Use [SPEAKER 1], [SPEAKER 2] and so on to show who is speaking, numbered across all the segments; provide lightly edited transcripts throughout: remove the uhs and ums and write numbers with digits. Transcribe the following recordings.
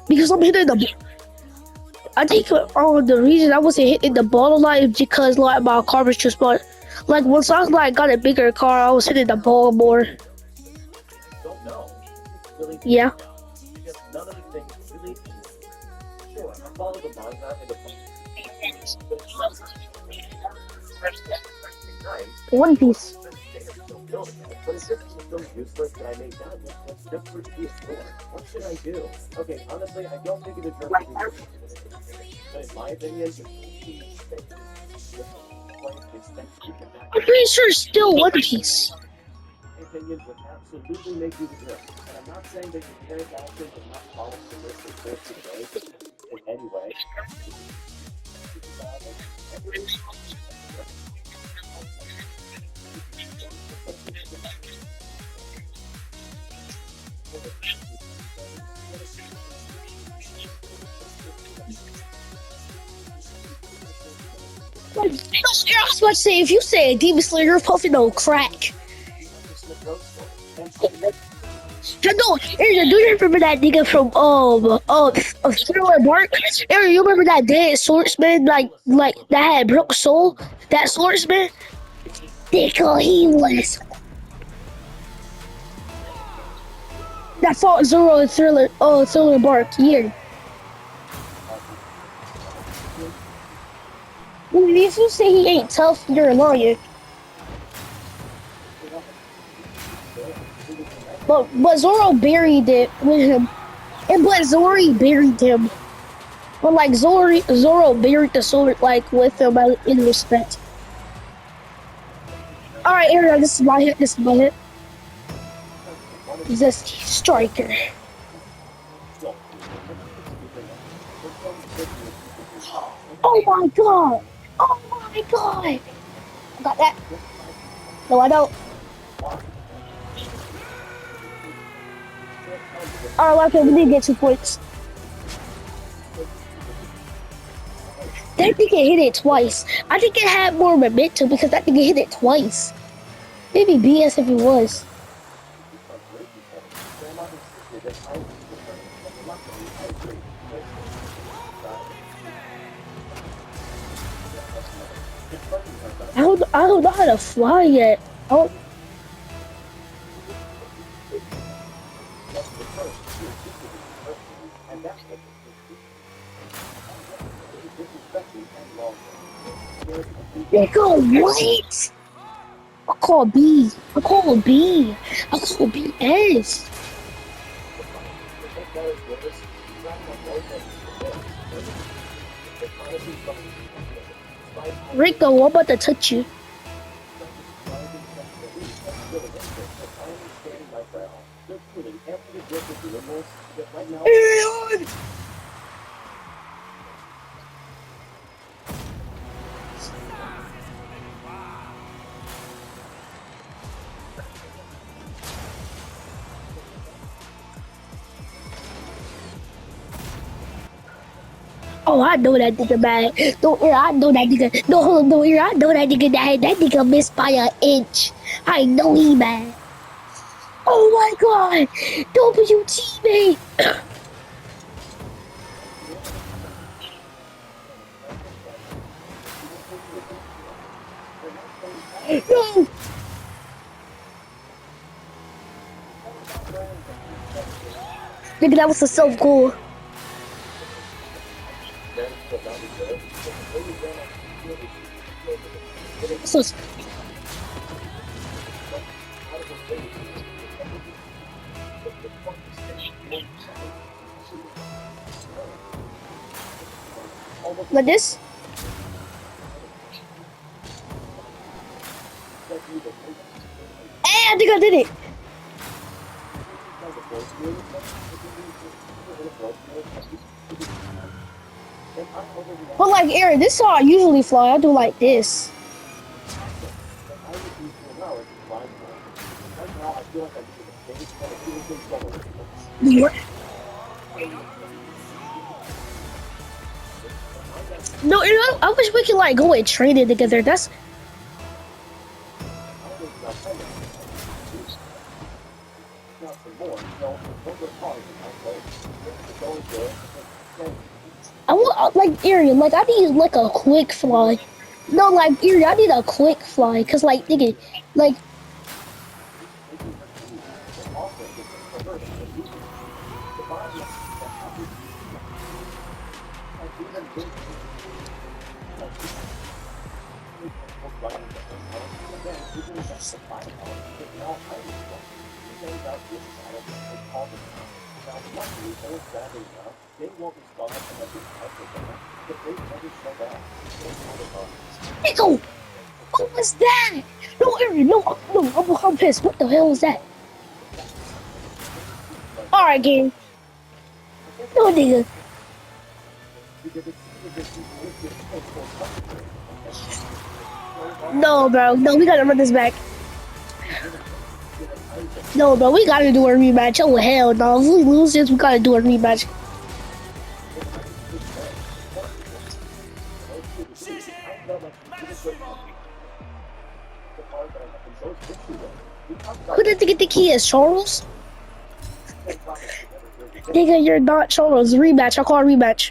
[SPEAKER 1] because I'm hitting the. I think the reason I wasn't hitting the ball a lot is because like my car was just but like once I like got a bigger car, I was hitting the ball more. Yeah. One Piece. I'm pretty sure it's still One Piece. I was about to say, if you say Demon Slayer, you're puffing on crack. I know, Aaron, do you remember that nigga from Thriller Bark? Aaron, you remember that dead swordsman like that had broke soul? That swordsman? Nigga, he was that fought Zoro in Thriller Bark, yeah. If you say he ain't tough, you're a liar. But Zoro buried it with him. But Zori buried him. But like Zoro buried the sword like with him in respect. Alright, Aaron, this is my hit, Zesty Striker. Oh my god! Oh my god! I got that. No, I don't. Alright, okay, we did get 2 points. That nigga hit it twice. I think it had more momentum because that nigga hit it twice. Maybe BS if it was. I don't know how to fly yet. Oh. Nigga, what? I call B. I call B. I call BS. Rico, I'm about to touch you. Oh, I know that nigga bad. No, I know that nigga. No, I know that nigga that nigga missed by an inch. I know he bad. Oh my god! W teammate! No! Nigga, that was so cool. So like this? Hey, I think I did it. But like Aaron, this is how I usually fly. I do like this. No, I wish we could like go and train it together. That's I want like Ariel, like I need like a quick fly. No, like Ariel, I need a quick fly, cause like nigga, like nigga, what was that? No, Ariel, no, I'm pissed. What the hell was that? All right, game. No, nigga. No, bro. No, we gotta run this back. No, bro, we gotta do a rematch. Oh hell no! If we lose this, we gotta do a rematch. Who did they get the key is Charles? Nigga, you're not Charles. Rematch. I call a rematch.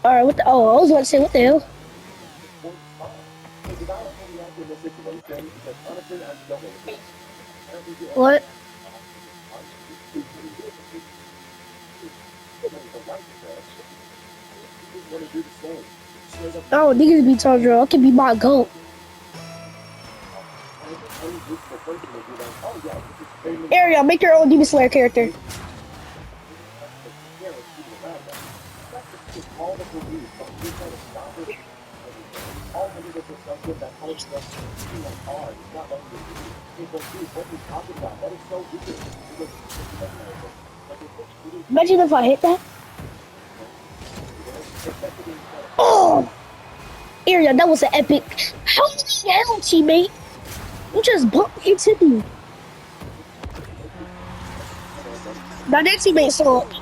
[SPEAKER 1] All right. What the? Oh, I was about to say what the hell. What? Oh, niggas be Tundra. I can be my goat. Ariel, make your own Demon Slayer character. Imagine if I hit that. Oh, Ariel, that was an epic. How the hell, teammate? You just bumped into me. Now their teammate sold.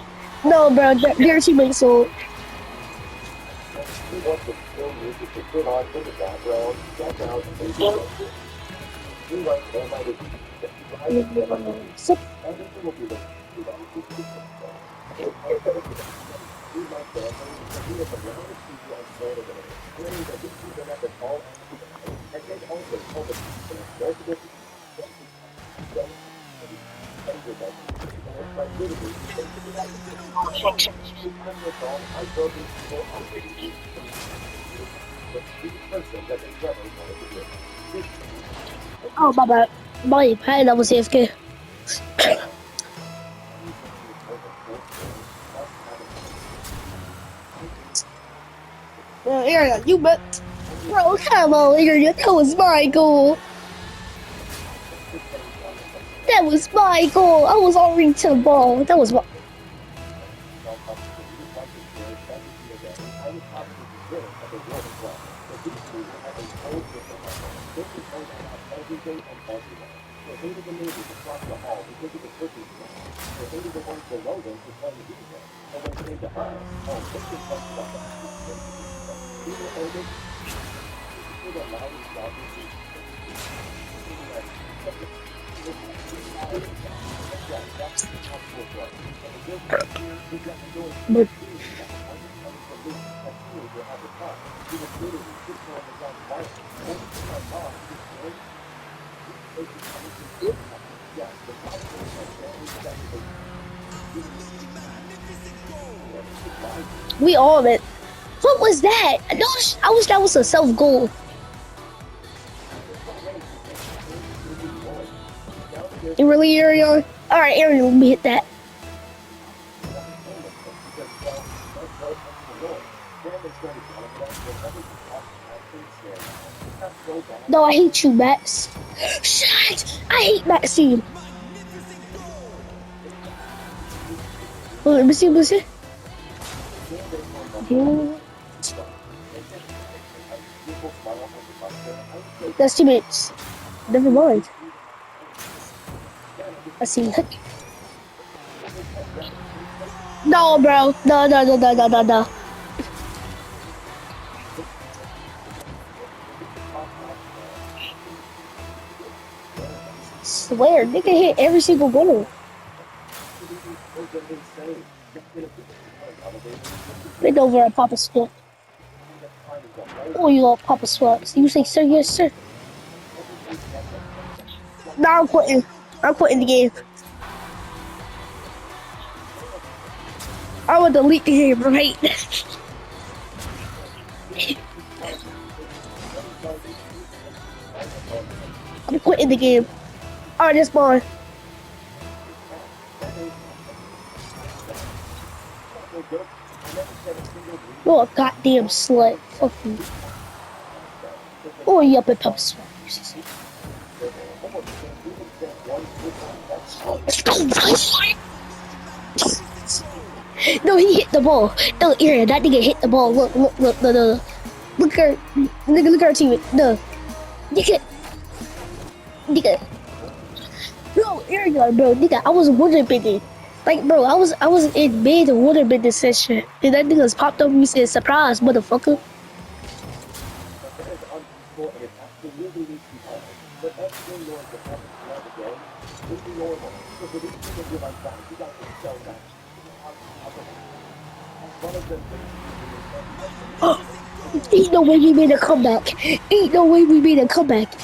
[SPEAKER 1] No, bro, their teammate sold. So, oh, my bad. My bad, that was AFK. Ariel, you bet. Bro, come on, Ariel. That was my goal. That was my goal. I was already to the ball. That was my. But we all of it. What was that? I wish that was a self goal. You really, Ariel? All right, Ariel, let me hit that. No, I hate you, Max. Shit! I hate Maxine. Oh, let me see, let me see. Yeah. That's teammates. Never mind. I see. No, bro. No, no, no, no, no, no, no. Swear, nigga hit every single goal. Bend over at Papa Swap. Oh, you all Papa Swaps. You say, sir, yes, sir. Now I'm quitting. I'm quitting the game. I will delete the game right. I'm quitting the game. Alright, this boy. You're a goddamn slut. Fuck you. Oh, you up at Papa Swap. No, he hit the ball. No, Aaron, that nigga hit the ball. Look, look, look, no, no, no. Look at her. Nigga, look at our team. No. Nigga. Nigga. No, Aaron, bro. Nigga, I was water bending. Like, bro, I was in mid water bending session. And that nigga's popped up and he said, surprise, motherfucker. Ain't no way we made a comeback. Ain't no way we made a comeback.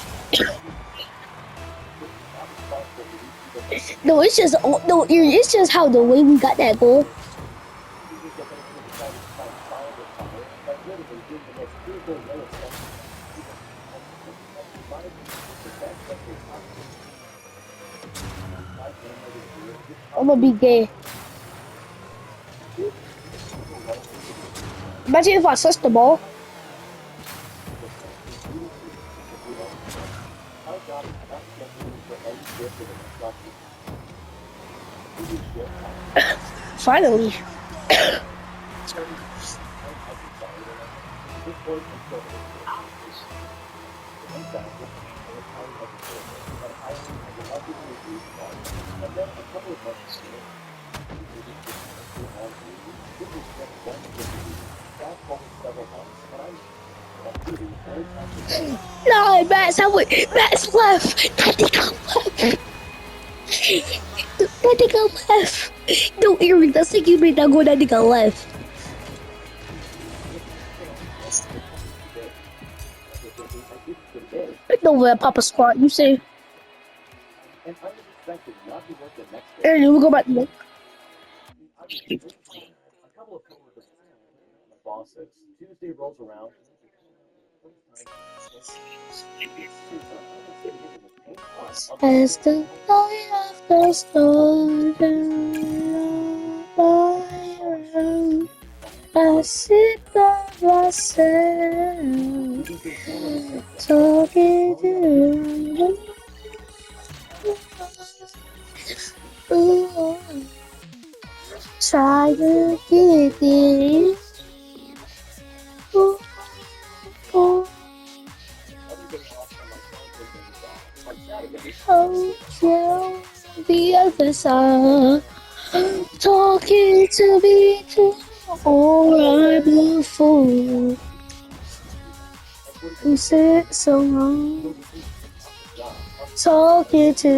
[SPEAKER 1] No, it's just no, it's just how the way we got that goal. I'm gonna be gay. Imagine if I touch the ball. Finally. No, Matt's left. That nigga left. That nigga left. No, Aaron, that's like you made that go. That nigga left. No, where Papa Squat, you say. Aaron, we go back to look. As the night after storm by around, I sit by myself, talking to you. Try to get it. Oh, yeah, the other side, talking to me too, or I'm a fool who said so wrong, talking to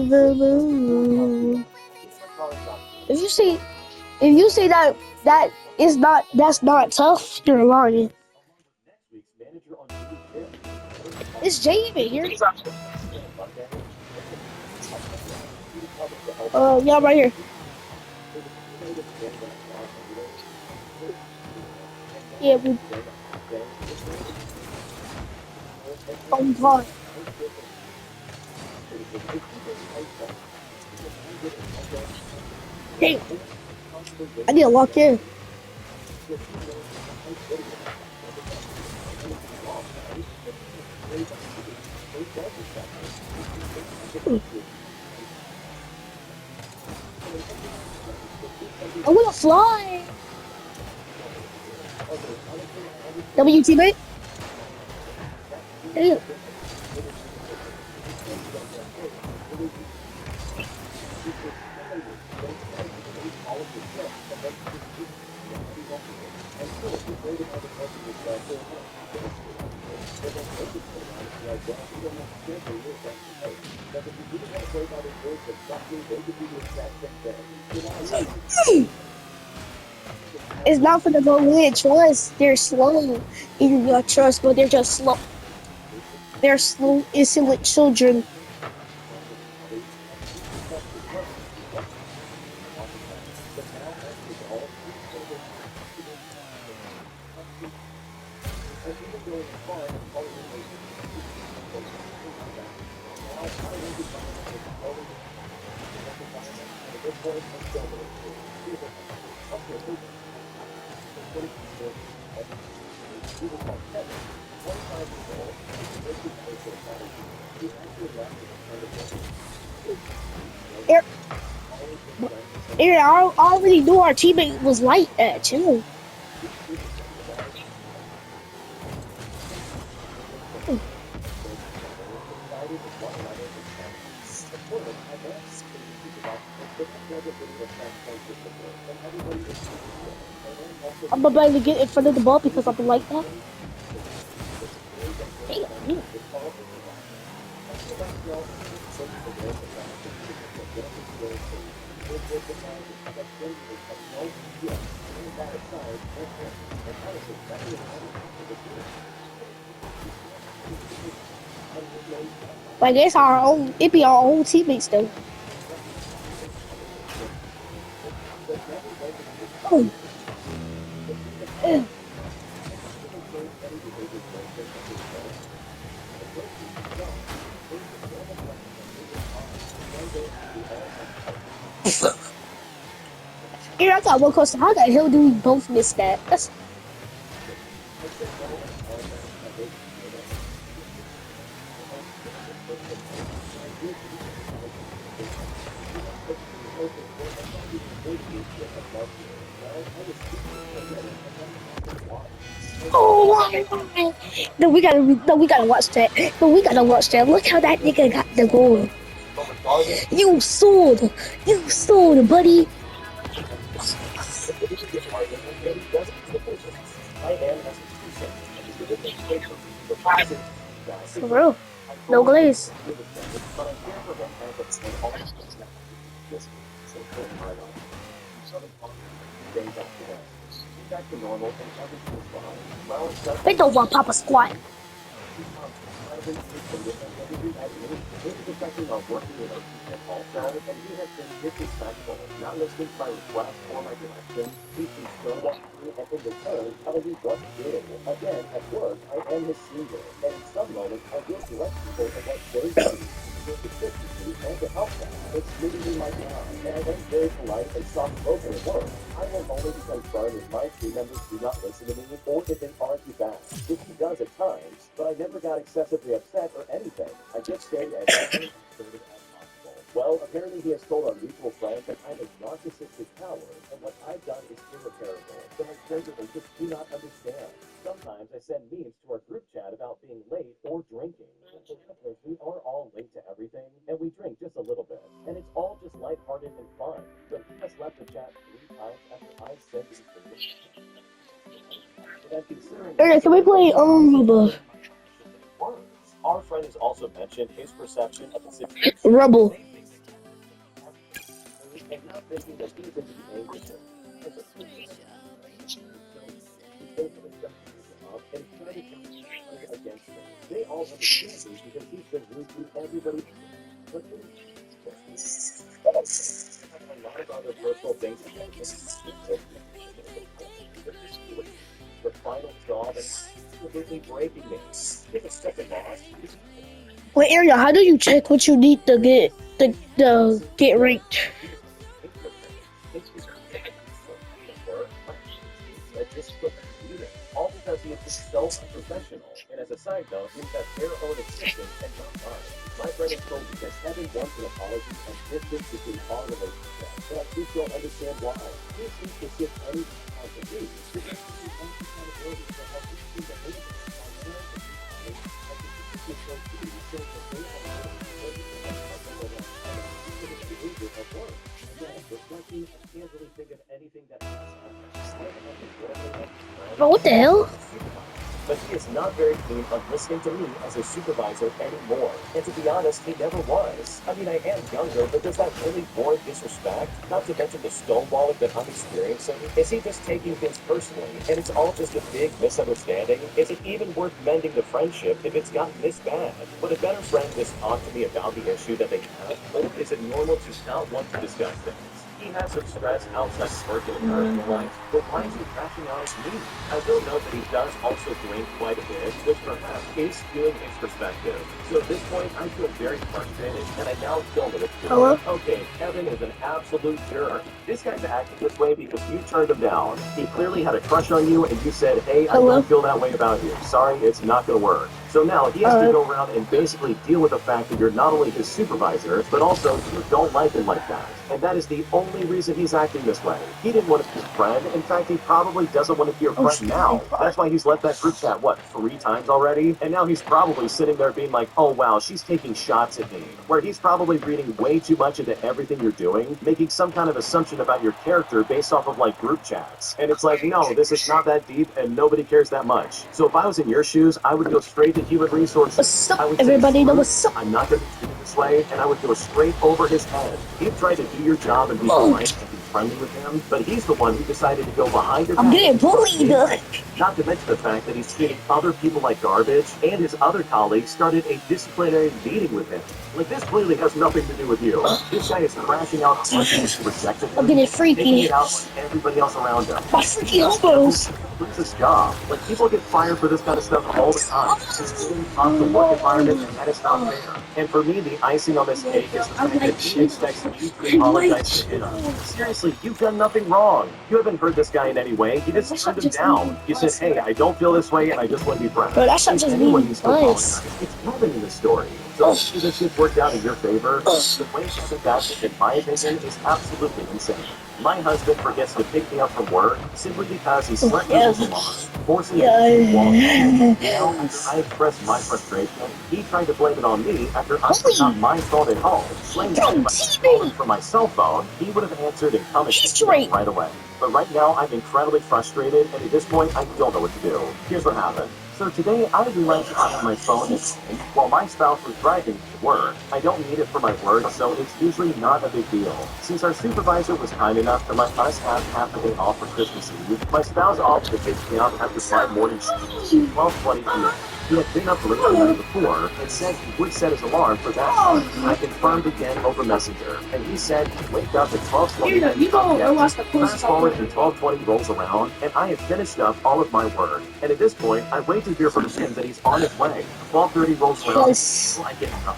[SPEAKER 1] the moon. If you say that is not that's not tough, you're lying. Is Jay even here? Yeah, I'm right here. Yeah, we. Oh God. Hey, I need to lock in. I wanna fly. W teammate. Hey. It's not for the low in trust. They're slow in your trust, but they're just slow. They're slow, insolent children. They're, I already knew our teammate was like that too. I'm about to get in front of the ball because I'm like that. Damn. But I guess it'd be our own teammates though. Oh, here I got one question. How the hell do we both miss that? That's oh my god. No, we gotta watch that. No, we gotta watch that. Look how that nigga got the goal. You sold. You sold, buddy. For real. No glaze. They don't want Papa squat. Alright, can we play Rebel? Wait, Ariel, how do you check what you need to get the get ranked? Bro, what the hell?
[SPEAKER 2] But he is not very keen on listening to me as a supervisor anymore. And to be honest, he never was. I mean, I am younger, but does that really warrant disrespect? Not to mention the stonewalling that I'm experiencing. Is he just taking things personally? And it's all just a big misunderstanding? Is it even worth mending the friendship if it's gotten this bad? Would a better friend just talk to me about the issue that they have? Or is it normal to not want to discuss things? He has some stress outside his work and personal life, but why is he crashing out at me? I will note that he does also drink quite a bit, which perhaps is skewing his perspective. So at this point, I feel very frustrated, and I now don't know what to do.
[SPEAKER 1] Hello?
[SPEAKER 2] Okay, Kevin is an absolute jerk. This guy's acting this way because you turned him down. He clearly had a crush on you, and you said, hey, I
[SPEAKER 1] Hello?
[SPEAKER 2] don't feel that way about you. Sorry, it's not gonna work. So now he has to go around and basically deal with the fact that you're not only his supervisor, but also you don't like him like that. And that is the only reason he's acting this way. He didn't want to be a friend. In fact, he probably doesn't want to be your friend now. That's why he's left that group chat, what, 3 times already? And now he's probably sitting there being like, oh wow, she's taking shots at me. Where he's probably reading way too much into everything you're doing, making some kind of assumption about your character based off of like group chats. And it's like, no, this is not that deep and nobody cares that much. So if I was in your shoes, I would go straight to human resources.
[SPEAKER 1] What's up,
[SPEAKER 2] I would say,
[SPEAKER 1] everybody? Know
[SPEAKER 2] "Screw,
[SPEAKER 1] what's up?
[SPEAKER 2] I'm not going to do it this way," and I would go straight over his head. He'd try to do your job and be polite and be friendly with him, but he's the one who decided to go behind your
[SPEAKER 1] I'm
[SPEAKER 2] back.
[SPEAKER 1] getting bullied.
[SPEAKER 2] Not to mention the fact that he's treating other people like garbage, and his other colleagues started a disciplinary meeting with him. Like, this clearly has nothing to do with you. This guy is crashing out on people who rejected him,
[SPEAKER 1] I'm getting
[SPEAKER 2] taking
[SPEAKER 1] freaky.
[SPEAKER 2] it out on everybody else around him.
[SPEAKER 1] My freaky elbows.
[SPEAKER 2] Lose his job. Like, people get fired for this kind of stuff all the time. It's really toxic work environment, and that is not fair. And for me, the icing on this cake is the fact that he expects you to apologize to him. Seriously, you've done nothing wrong. You haven't hurt this guy in any way. You just turned him down. You said, hey, I don't feel this way, and I just want to be friends.
[SPEAKER 1] Bro, that's not just
[SPEAKER 2] Anyone
[SPEAKER 1] me.
[SPEAKER 2] needs to apologize. It's Kevin in this story. So if this gets worked out in your favor, the way Kevin acted, in my opinion, is absolutely insane. My husband forgets to pick me up from work simply because he slept through his alarm, forcing me to walk home. Now, after I expressed my frustration, he tried to blame it on me after I was not my fault at home. Claiming that if I called him from my cell phone, he would have answered and come and pick me up right away. But right now, I'm incredibly frustrated, and at this point, I don't know what to do. Here's what happened. So today, I realized I had my phone in while my spouse was driving to work. I don't need it for my work, so it's usually not a big deal. Since our supervisor was kind enough to let us have half a day off for Christmas Eve, my spouse offered to take me out after my morning shift at 12:20 p.m. He had been up late the night before and said he would set his alarm for that time. I confirmed again over Messenger, and he said he'd wake up at 12:20. Fast forward and 12:20 rolls around, and I have finished up all of my work. And at this point, I wait to hear from him that he's on his way. 12:30 rolls around,
[SPEAKER 1] Yes.
[SPEAKER 2] I get up.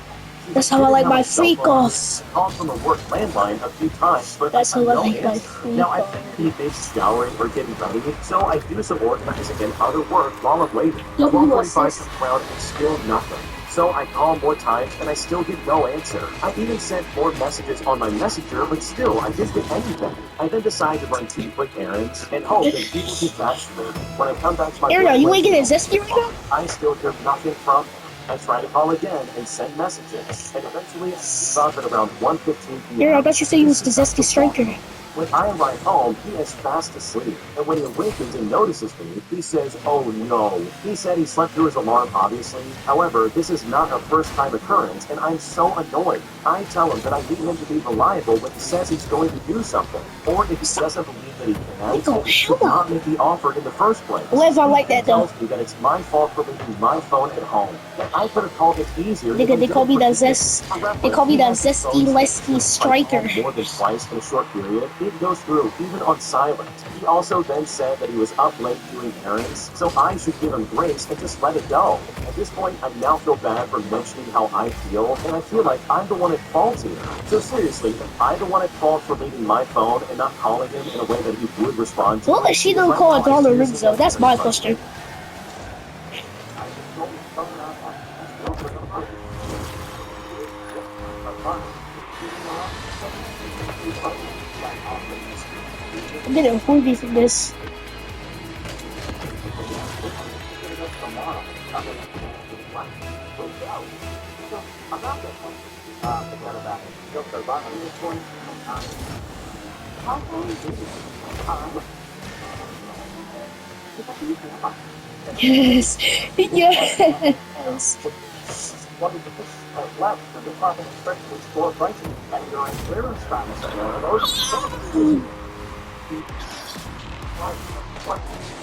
[SPEAKER 1] That's how I like my freak offs.
[SPEAKER 2] Called from a work landline a few times, but
[SPEAKER 1] That's how I
[SPEAKER 2] no
[SPEAKER 1] like my
[SPEAKER 2] answer.
[SPEAKER 1] freak
[SPEAKER 2] Now I
[SPEAKER 1] off.
[SPEAKER 2] think he thinks showering or getting ready, so I do some organizing and other work while I'm waiting.
[SPEAKER 1] Look who
[SPEAKER 2] 12:45
[SPEAKER 1] assists.
[SPEAKER 2] comes around and still nothing. So I call more times and I still get no answer. I even sent more messages on my messenger, but still I didn't get anything. I then decide to run 2 quick errands and hope that he will get back to me. When I come back to my
[SPEAKER 1] Aaron, are you
[SPEAKER 2] workplace,
[SPEAKER 1] waking zesty right now?
[SPEAKER 2] I still hear nothing from him. I try to call again and send messages, and eventually I stop at around 1:15 p.m.
[SPEAKER 1] Aaron, I thought you said you was the zesty striker.
[SPEAKER 2] When I arrive home, he is fast asleep, and when he awakens and notices me, he says, oh no. He said he slept through his alarm, obviously. However, this is not a first-time occurrence, and I'm so annoyed. I tell him that I need him to be reliable when he says he's going to do something, or if he doesn't believe that he can, he should not make the offer in the first place.
[SPEAKER 1] Live on like that,
[SPEAKER 2] He
[SPEAKER 1] though.
[SPEAKER 2] tells me that it's my fault for leaving my phone at home. That I could have called it easier.
[SPEAKER 1] Nigga, they call me the they call me the zesty lesky striker.
[SPEAKER 2] More than twice in a short period. It goes through, even on silent. He also then said that he was up late doing errands, so I should give him grace and just let it go. At this point, I now feel bad for mentioning how I feel, and I feel like I'm the one at fault here. So seriously, am I the one at fault for leaving my phone and not calling him in a way that he would respond to?
[SPEAKER 1] What if she don't call it all the rings though? That's my question. I'm getting horny from this. Yes. Yes.
[SPEAKER 2] What is left for the Department of Special Store pricing and your clearance balance and those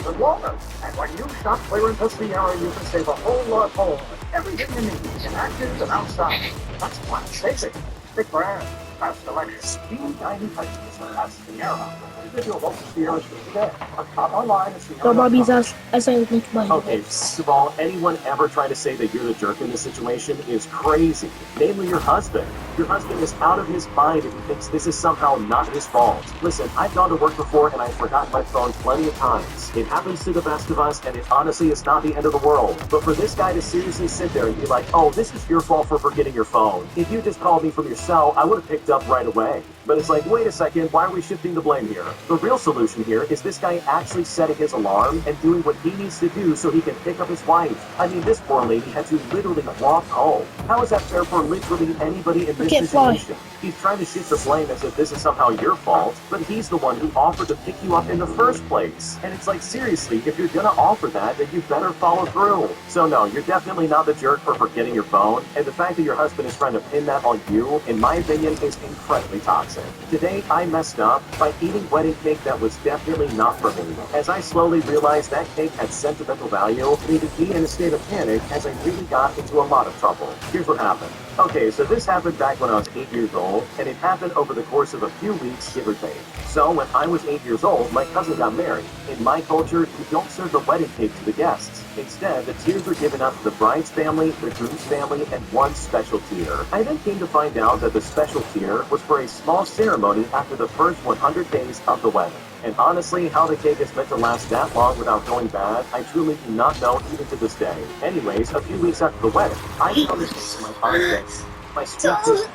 [SPEAKER 2] the water. And when you shop clearance at Sierra, you can save a whole lot more. Everything you need in active and outside. That's why basic. Big brand. Fast selection. Speed 90 prices at Sierra. Visit your local Sierra store today. Or shop online at Sierra.
[SPEAKER 1] The Bobby's as I make my
[SPEAKER 2] Okay, first of all, anyone ever trying to say that you're the jerk in this situation is crazy. Namely, your husband. Your husband is out of his mind if he thinks this is somehow not his fault. Listen, I've gone to work before and I've forgotten my phone plenty of times. It happens to the best of us, and it honestly is not the end of the world. But for this guy to seriously sit there and be like, oh, this is your fault for forgetting your phone. If you just called me from your cell, I would have picked up right away. But it's like, wait a second, why are we shifting the blame here? The real solution here is this guy actually setting his alarm and doing what he needs to do so he can pick up his wife. I mean, this poor lady had to literally walk home. How is that fair for literally anybody in this situation? He's trying to shift the blame as if this is somehow your fault, but he's the one who offered to pick you up in the first place. And it's like, seriously, if you're gonna offer that, then you better follow through. So no, you're definitely not the jerk for forgetting your phone, and the fact that your husband is trying to pin that on you, in my opinion, is incredibly toxic. Today, I messed up by eating wedding cake that was definitely not for me. As I slowly realized that cake had sentimental value, leaving me in a state of panic as I really got into a lot of trouble. Here's what happened. Okay, so this happened back when I was 8 years old, and it happened over the course of a few weeks, give or take. So when I was 8 years old, my cousin got married. In my culture, you don't serve the wedding cake to the guests. Instead, the tiers were given out to the bride's family, the groom's family, and one special tier. I then came to find out that the special tier was for a small ceremony after the first 100 days of the wedding. And honestly, how the cake is meant to last that long without going bad, I truly do not know even to this day. Anyways, a few weeks after the wedding, I found this cake in my aunt's bed. My stepsister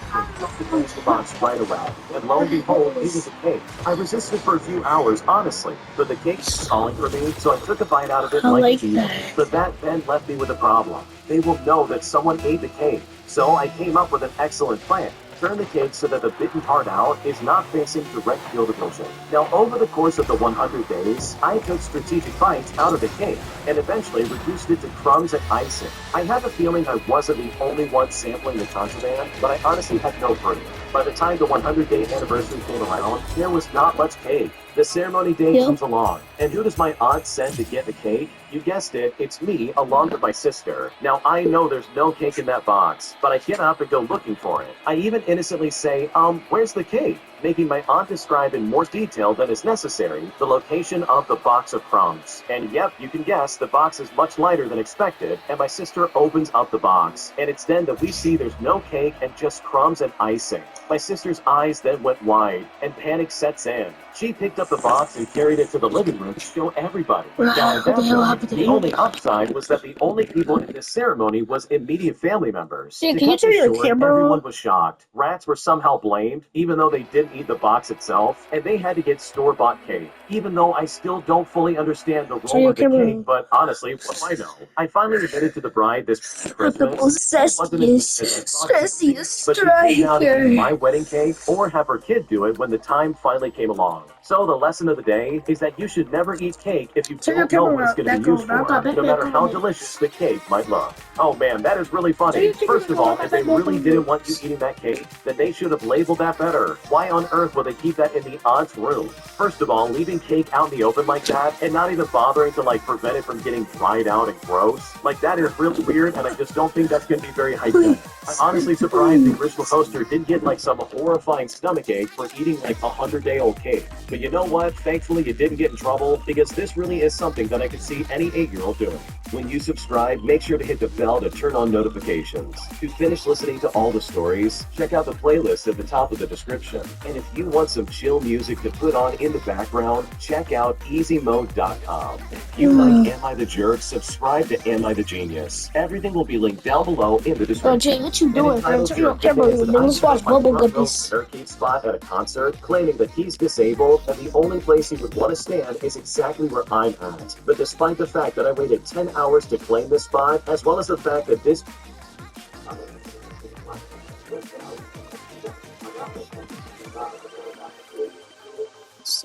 [SPEAKER 2] finished the box right away, and lo and behold, it was a cake. I resisted for a few hours, honestly, but the cake was calling for me, so I took a bite out of it like a cheese. But that then left me with a problem. They will know that someone ate the cake. So I came up with an excellent plan. Turn the cake so that the bitten part out is not facing direct field of vision. Now, over the course of the 100 days, I took strategic bites out of the cake and eventually reduced it to crumbs and icing. I have a feeling I wasn't the only one sampling the contraband, but I honestly had no proof. By the time the 100-day anniversary came around, there was not much cake. The ceremony day comes along, and who does my aunt send to get the cake? You guessed it, it's me, along with my sister. Now, I know there's no cake in that box, but I get up and go looking for it. I even innocently say, where's the cake? Making my aunt describe in more detail than is necessary the location of the box of crumbs. And yep, you can guess, the box is much lighter than expected, and my sister opens up the box. And it's then that we see there's no cake and just crumbs and icing. My sister's eyes then went wide, and panic sets in. She picked up the box and carried it to the living room to show everybody. Now, at that point, the only upside was that the only people in this ceremony was immediate family members.
[SPEAKER 1] Dude,
[SPEAKER 2] To
[SPEAKER 1] can you
[SPEAKER 2] cut this
[SPEAKER 1] turn your
[SPEAKER 2] short,
[SPEAKER 1] camera
[SPEAKER 2] everyone
[SPEAKER 1] on?
[SPEAKER 2] was shocked. Rats were somehow blamed, even though they didn't eat the box itself, and they had to get store-bought cake. Even though I still don't fully understand the
[SPEAKER 1] Turn
[SPEAKER 2] role
[SPEAKER 1] your
[SPEAKER 2] of the
[SPEAKER 1] camera
[SPEAKER 2] cake,
[SPEAKER 1] on.
[SPEAKER 2] but honestly, what do I know? I finally admitted to the bride this
[SPEAKER 1] The
[SPEAKER 2] Christmas. It wasn't as bad as I thought it would be, but she came down to eat my wedding cake or have her kid do it when the time finally came along. So the lesson of the day is that you should never eat cake if you
[SPEAKER 1] Turn your
[SPEAKER 2] don't know what
[SPEAKER 1] camera
[SPEAKER 2] it's going to
[SPEAKER 1] back
[SPEAKER 2] be used
[SPEAKER 1] on.
[SPEAKER 2] for, no matter how delicious the cake might look. Oh man, that is really funny. First of all, if they really didn't want you eating that cake, then they should have labeled that better. Why on earth would they keep that in the aunt's room? First of all, leaving cake out in the open like that and not even bothering to prevent it from getting dried out and gross, that is really weird, and I just don't think that's going to be very hygienic. I'm honestly surprised the original hoster didn't get some horrifying stomachache for eating a 100-day-old cake. But you know what? Thankfully you didn't get in trouble, because this really is something that I could see any 8-year-old doing. When you subscribe, make sure to hit the bell to turn on notifications. To finish listening to all the stories, check out the playlist at the top of the description. And if you want some chill music to put on in the background, check out EasyMode.com. If you like Am I the Jerk, subscribe to Am I the Genius. Everything will be linked down below in the description.
[SPEAKER 1] Bro, Jay, what you doing, bro? Turn your camera on. Let's watch Bubble Guppies.
[SPEAKER 2] Barricade spot at a concert, claiming that he's disabled and the only place he would want to stand is exactly where I'm at. But despite the fact that I waited 10 hours to claim this spot, as well as the fact that this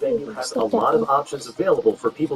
[SPEAKER 2] venue has a lot of options available for people